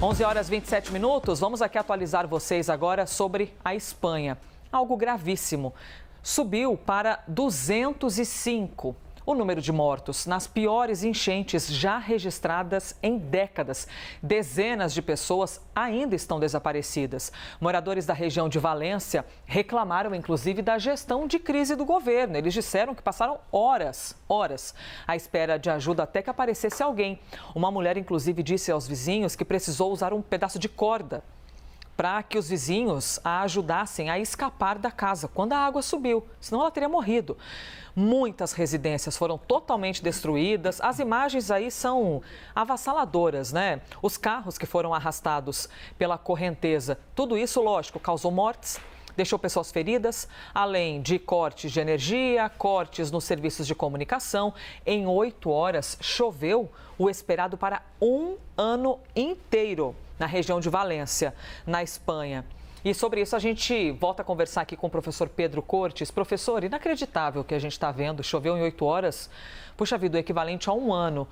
11 horas 27 minutos, vamos aqui atualizar vocês agora sobre a Espanha. Algo gravíssimo. Subiu para 205 o número de mortos nas piores enchentes já registradas em décadas. Dezenas de pessoas ainda estão desaparecidas. Moradores da região de Valência reclamaram, inclusive, da gestão de crise do governo. Eles disseram que passaram horas à espera de ajuda até que aparecesse alguém. Uma mulher, inclusive, disse aos vizinhos que precisou usar um pedaço de corda para que os vizinhos a ajudassem a escapar da casa quando a água subiu, senão ela teria morrido. Muitas residências foram totalmente destruídas, as imagens aí são avassaladoras, né? Os carros que foram arrastados pela correnteza, tudo isso, lógico, causou mortes, deixou pessoas feridas, além de cortes de energia, cortes nos serviços de comunicação. Em 8 horas, choveu o esperado para um ano inteiro na região de Valência, na Espanha. E sobre isso a gente volta a conversar aqui com o professor Pedro Cortes. Professor, inacreditável o que a gente está vendo, choveu em 8 horas, puxa vida, o equivalente a um ano.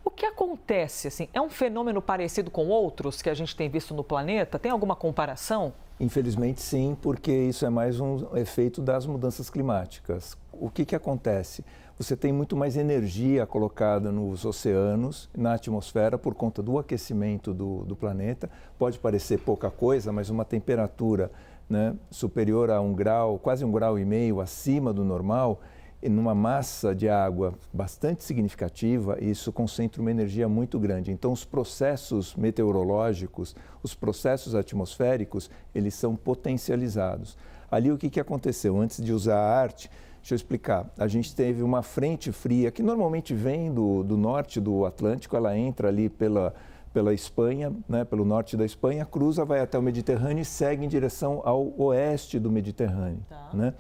O que acontece, assim, é um fenômeno parecido com outros que a gente tem visto no planeta? Tem alguma comparação? Infelizmente sim, porque isso é mais um efeito das mudanças climáticas. O que acontece? Você tem muito mais energia colocada nos oceanos, na atmosfera, por conta do aquecimento do planeta. Pode parecer pouca coisa, mas uma temperatura, né, superior a 1 grau, quase 1,5 graus acima do normal, e numa massa de água bastante significativa, isso concentra uma energia muito grande. Então, os processos meteorológicos, os processos atmosféricos, eles são potencializados. Ali, o que aconteceu? Antes de usar a arte, deixa eu explicar. A gente teve uma frente fria que normalmente vem do norte do Atlântico, ela entra ali pela Espanha, né, pelo norte da Espanha, cruza, vai até o Mediterrâneo e segue em direção ao oeste do Mediterrâneo. Tá. Né?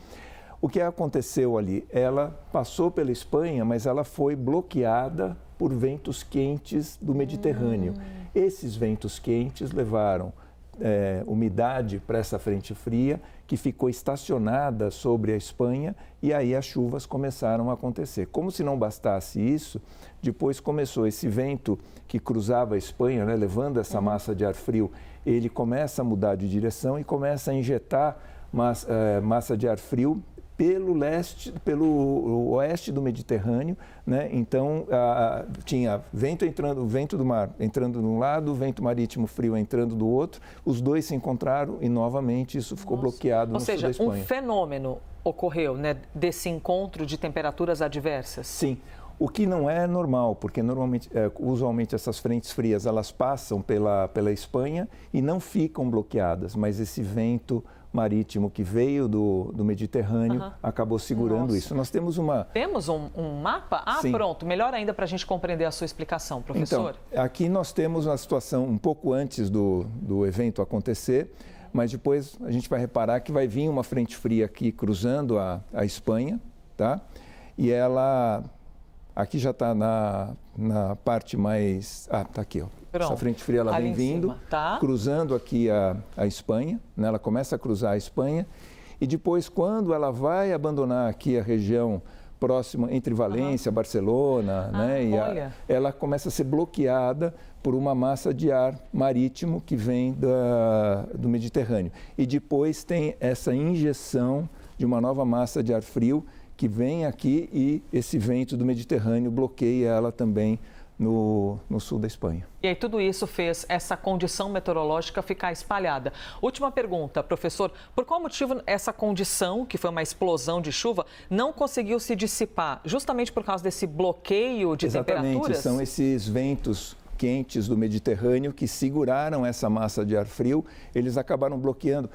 O que aconteceu ali? Ela passou pela Espanha, mas ela foi bloqueada por ventos quentes do Mediterrâneo. Esses ventos quentes levaram umidade para essa frente fria, que ficou estacionada sobre a Espanha, e aí as chuvas começaram a acontecer. Como se não bastasse isso, depois começou esse vento que cruzava a Espanha, né, levando essa massa de ar frio, ele começa a mudar de direção e começa a injetar massa de ar frio pelo oeste do Mediterrâneo, né? Então tinha vento do mar entrando de um lado, vento marítimo frio entrando do outro, os dois se encontraram e novamente isso ficou bloqueado no sul da Espanha. Ou seja, um fenômeno ocorreu, né, desse encontro de temperaturas adversas? Sim. O que não é normal, porque usualmente essas frentes frias elas passam pela Espanha e não ficam bloqueadas, mas esse vento marítimo que veio do Mediterrâneo acabou segurando isso. Nós temos Temos um mapa? Sim. Pronto. Melhor ainda para a gente compreender a sua explicação, professor. Então, aqui nós temos uma situação um pouco antes do evento acontecer, mas depois a gente vai reparar que vai vir uma frente fria aqui cruzando a Espanha, tá? E ela... Aqui já está na parte mais... está aqui, ó. Pronto. Essa frente fria ela vem vindo, tá, cruzando aqui a Espanha, né? Ela começa a cruzar a Espanha e depois, quando ela vai abandonar aqui a região próxima entre Valência, Barcelona, né? E ela começa a ser bloqueada por uma massa de ar marítimo que vem do Mediterrâneo. E depois tem essa injeção de uma nova massa de ar frio que vem aqui e esse vento do Mediterrâneo bloqueia ela também no sul da Espanha. E aí tudo isso fez essa condição meteorológica ficar espalhada. Última pergunta, professor. Por qual motivo essa condição, que foi uma explosão de chuva, não conseguiu se dissipar? Justamente por causa desse bloqueio de temperaturas? Exatamente, são esses ventos quentes do Mediterrâneo que seguraram essa massa de ar frio, eles acabaram bloqueando.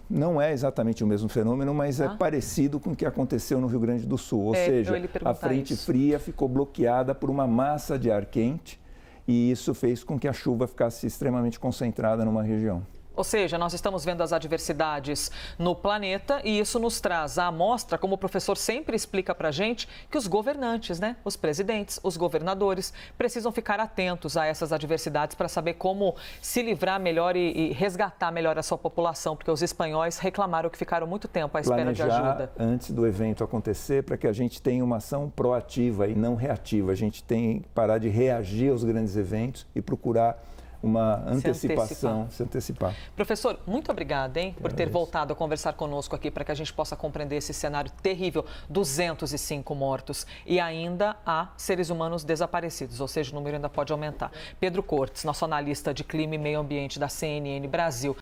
Não é exatamente o mesmo fenômeno, mas é parecido com o que aconteceu no Rio Grande do Sul. Ou seja, a frente fria ficou bloqueada por uma massa de ar quente e isso fez com que a chuva ficasse extremamente concentrada numa região. Ou seja, nós estamos vendo as adversidades no planeta e isso nos traz à mostra, como o professor sempre explica para a gente, que os governantes, né, os presidentes, os governadores, precisam ficar atentos a essas adversidades para saber como se livrar melhor e resgatar melhor a sua população, porque os espanhóis reclamaram que ficaram muito tempo à espera de ajuda. Antes do evento acontecer, para que a gente tenha uma ação proativa e não reativa. A gente tem que parar de reagir aos grandes eventos e procurar uma antecipação, se antecipar. Professor, muito obrigada, hein, por ter voltado a conversar conosco aqui para que a gente possa compreender esse cenário terrível, 205 mortos e ainda há seres humanos desaparecidos, ou seja, o número ainda pode aumentar. Pedro Cortes, nosso analista de clima e meio ambiente da CNN Brasil.